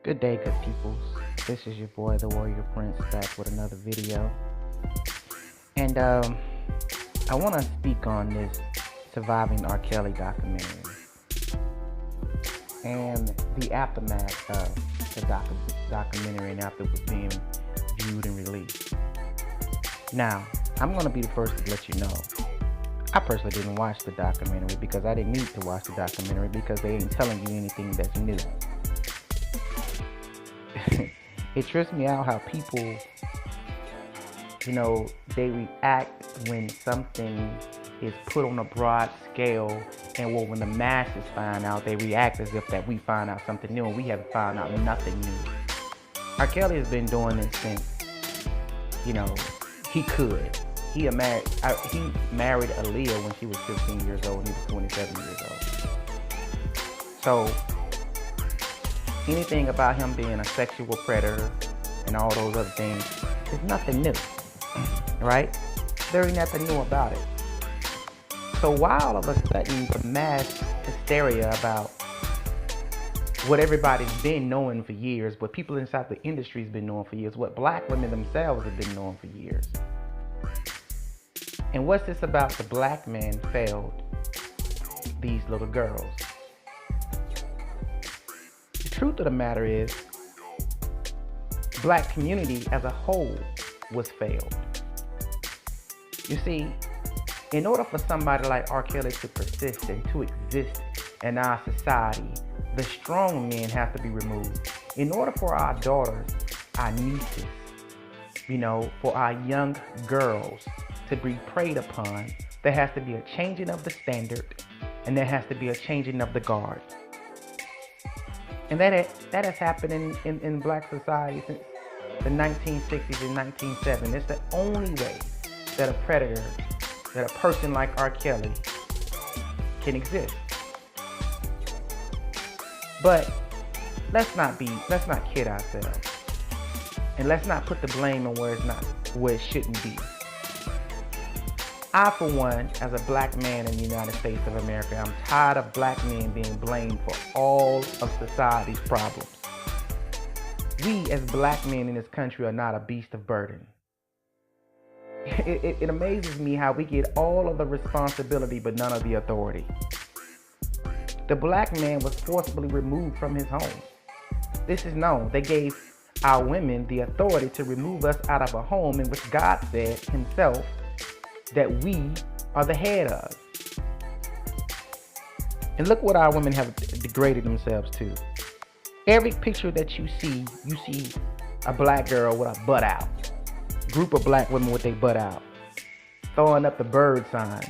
Good day, good peoples. This is your boy, the Warrior Prince, back with another video. And I want to speak on this surviving R.Kelly documentary and the aftermath of the documentary and after it was being viewed and released. Now, I'm going to be the first to let you know, I personally didn't watch the documentary because I didn't need to watch the documentary because they ain't telling you anything that's new. It trips me out how people, they react when something is put on a broad scale, and when the masses find out, they react as if that we find out something new, and we haven't found out nothing new. R. Kelly has been doing this since, he could. He married Aaliyah when she was 15 years old and he was 27 years old. So anything about him being a sexual predator and all those other things is nothing new, right? There ain't nothing new about it. So why all of a sudden the mass hysteria about what everybody's been knowing for years, what people inside the industry's been knowing for years, what black women themselves have been knowing for years? And what's this about the black man failed these little girls? The truth of the matter is, black community as a whole was failed. You see, in order for somebody like R. Kelly to persist and to exist in our society, the strong men have to be removed. In order for our daughters, our nieces, for our young girls to be preyed upon, there has to be a changing of the standard, and there has to be a changing of the guard. And that has happened in black society since the 1960s and 1970s. It's the only way that a predator, that a person like R. Kelly can exist. But let's not kid ourselves. And let's not put the blame on where it shouldn't be. I, for one, as a black man in the United States of America, I'm tired of black men being blamed for all of society's problems. We, as black men in this country, are not a beast of burden. It amazes me how we get all of the responsibility but none of the authority. The black man was forcibly removed from his home. This is known. They gave our women the authority to remove us out of a home in which God said himself that we are the head of. And look what our women have degraded themselves to. Every picture that you see a black girl with her butt out. Group of black women with their butt out. Throwing up the bird signs.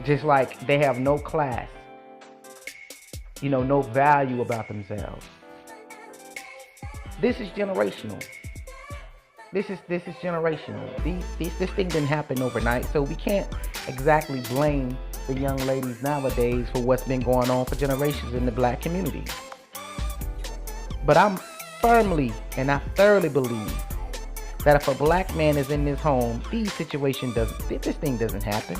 Just like they have no class. No value about themselves. This is generational. This is generational. This thing didn't happen overnight, so we can't exactly blame the young ladies nowadays for what's been going on for generations in the black community. But I'm firmly and I thoroughly believe that if a black man is in his home, this thing doesn't happen.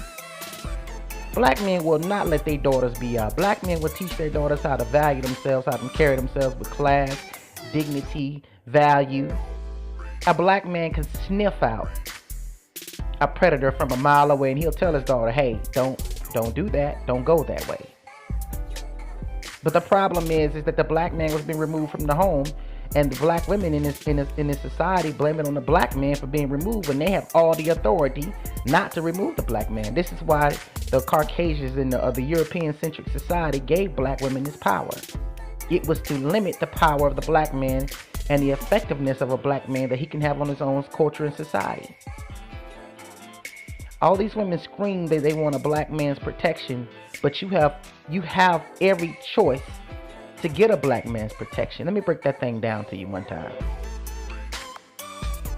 Black men will not let their daughters be out. Black men will teach their daughters how to value themselves, how to carry themselves with class, dignity, value. A black man can sniff out a predator from a mile away, and he'll tell his daughter, hey, don't do that, don't go that way. But the problem is that the black man was being removed from the home, and the black women in this society blame it on the black man for being removed when they have all the authority not to remove the black man. This is why the Caucasians in the European-centric society gave black women this power. It was to limit the power of the black man and the effectiveness of a black man that he can have on his own culture and society. All these women scream that they want a black man's protection, but you have every choice to get a black man's protection. Let me break that thing down to you one time.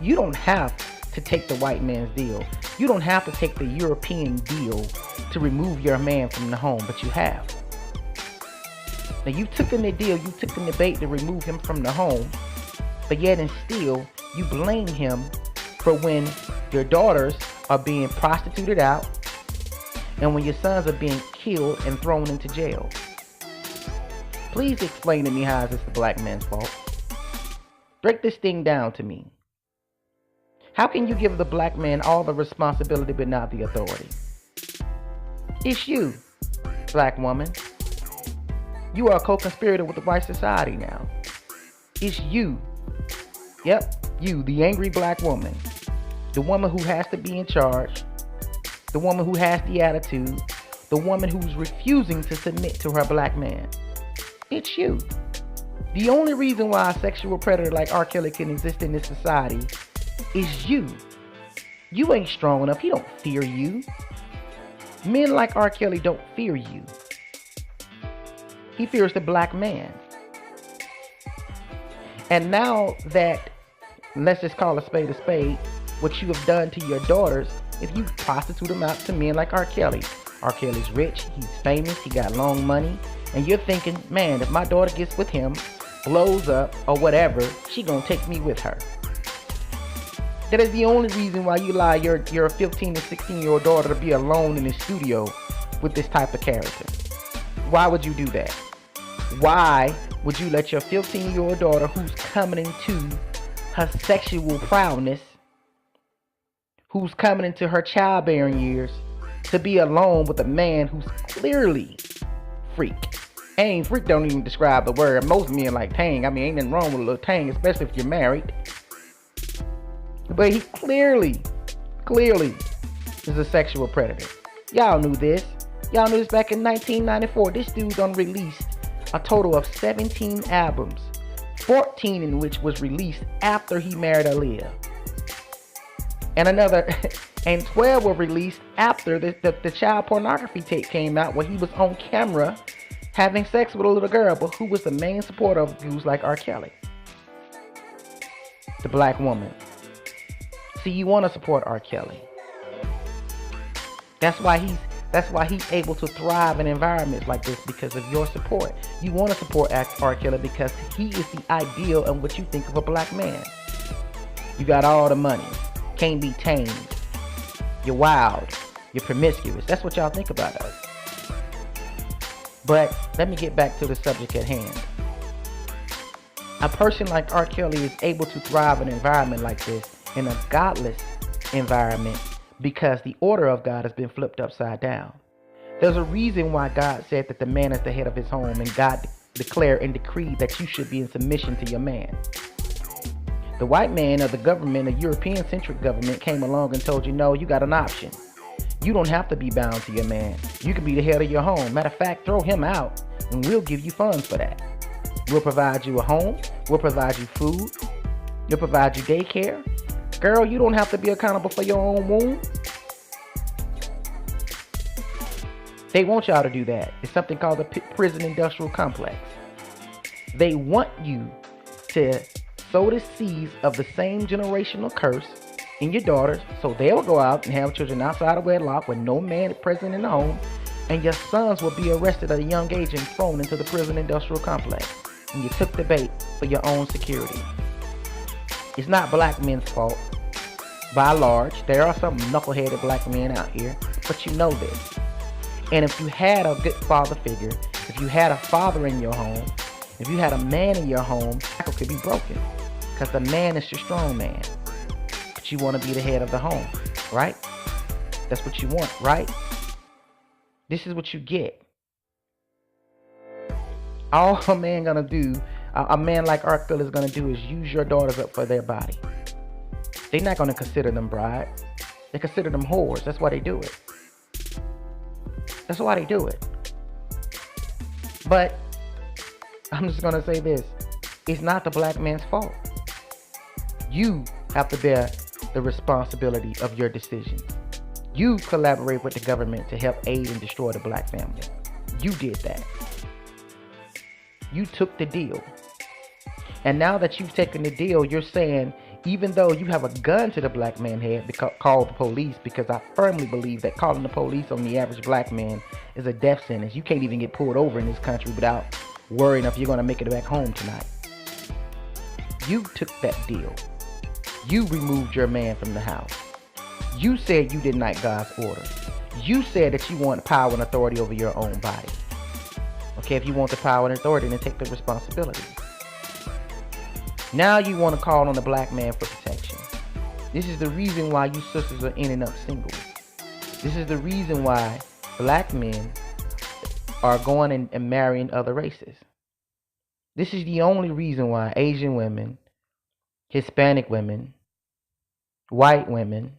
You don't have to take the white man's deal. You don't have to take the European deal to remove your man from the home, but you have. Now you took in the deal, you took in the bait to remove him from the home, but yet and still you blame him for when your daughters are being prostituted out and when your sons are being killed and thrown into jail. Please explain to me how is this the black man's fault? Break this thing down to me. How can you give the black man all the responsibility but not the authority? It's you, black woman. You are a co-conspirator with the white society now. It's you. Yep, you, the angry black woman. The woman who has to be in charge. The woman who has the attitude. The woman who's refusing to submit to her black man. It's you. The only reason why a sexual predator like R. Kelly can exist in this society is you. You ain't strong enough. He don't fear you. Men like R. Kelly don't fear you. He fears the black man. And now that, let's just call a spade, what you have done to your daughters, if you prostitute them out to men like R. Kelly. R. Kelly's rich, he's famous, he got long money, and you're thinking, man, if my daughter gets with him, blows up, or whatever, she gonna take me with her. That is the only reason why you allow your 15 to 16-year-old daughter to be alone in the studio with this type of character. Why would you do that? Why would you let your 15-year-old daughter, who's coming into her sexual prowess, who's coming into her childbearing years, to be alone with a man who's clearly freak? And freak don't even describe the word. Most men like tang. I mean, ain't nothing wrong with a little tang, especially if you're married. But he clearly is a sexual predator. Y'all knew this. Y'all knew this back in 1994. This dude done released a total of 17 albums, 14 in which was released after he married Aaliyah. And 12 were released after the child pornography tape came out, where he was on camera having sex with a little girl, but who was the main supporter of dudes like R. Kelly? The black woman. See, you want to support R. Kelly. That's why he's able to thrive in environments like this, because of your support. You want to support R. Kelly because he is the ideal of what you think of a black man. You got all the money, can't be tamed, you're wild, you're promiscuous. That's what y'all think about us. But let me get back to the subject at hand. A person like R. Kelly is able to thrive in an environment like this, in a godless environment, because the order of God has been flipped upside down. There's a reason why God said that the man is the head of his home, and God declared and decreed that you should be in submission to your man. The white man of the government, a European-centric government, came along and told you, no, you got an option. You don't have to be bound to your man. You can be the head of your home. Matter of fact, throw him out, and we'll give you funds for that. We'll provide you a home. We'll provide you food. We'll provide you daycare. Girl, you don't have to be accountable for your own womb. They want y'all to do that. It's something called the prison industrial complex. They want you to sow the seeds of the same generational curse in your daughters, so they'll go out and have children outside of wedlock with no man present in the home, and your sons will be arrested at a young age and thrown into the prison industrial complex. And you took the bait for your own security. It's not black men's fault. By and large, there are some knuckleheaded black men out here, but you know this. And if you had a good father figure, if you had a father in your home, if you had a man in your home, cycle could be broken, because the man is your strong man. But you want to be the head of the home, right? That's what you want, right? This is what you get. All a man gonna do, a man like R.Kelly is gonna do, is use your daughters up for their body. They're not gonna consider them brides. They consider them whores. That's why they do it. That's why they do it. But I'm just gonna say this: it's not the black man's fault. You have to bear the responsibility of your decisions. You collaborate with the government to help aid and destroy the black family. You did that. You took the deal. And now that you've taken the deal, you're saying, even though you have a gun to the black man's head, call the police, because I firmly believe that calling the police on the average black man is a death sentence. You can't even get pulled over in this country without worrying if you're going to make it back home tonight. You took that deal. You removed your man from the house. You said you didn't like God's order. You said that you want power and authority over your own body. Okay, if you want the power and authority, then take the responsibility. Now you want to call on the black man for protection. This is the reason why you sisters are ending up single. This is the reason why black men are going and marrying other races. This is the only reason why Asian women, Hispanic women, white women,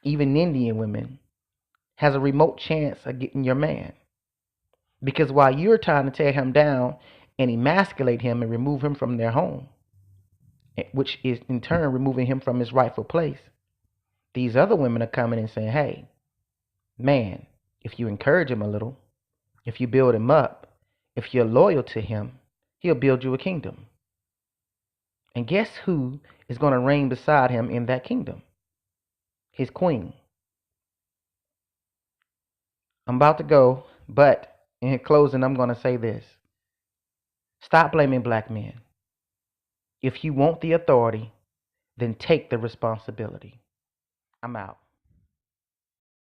even Indian women has a remote chance of getting your man. Because while you're trying to tear him down and emasculate him and remove him from their home, which is in turn removing him from his rightful place, these other women are coming and saying, hey, man, if you encourage him a little, if you build him up, if you're loyal to him, he'll build you a kingdom. And guess who is going to reign beside him in that kingdom? His queen. I'm about to go, but in closing, I'm going to say this. Stop blaming black men. If you want the authority, then take the responsibility. I'm out.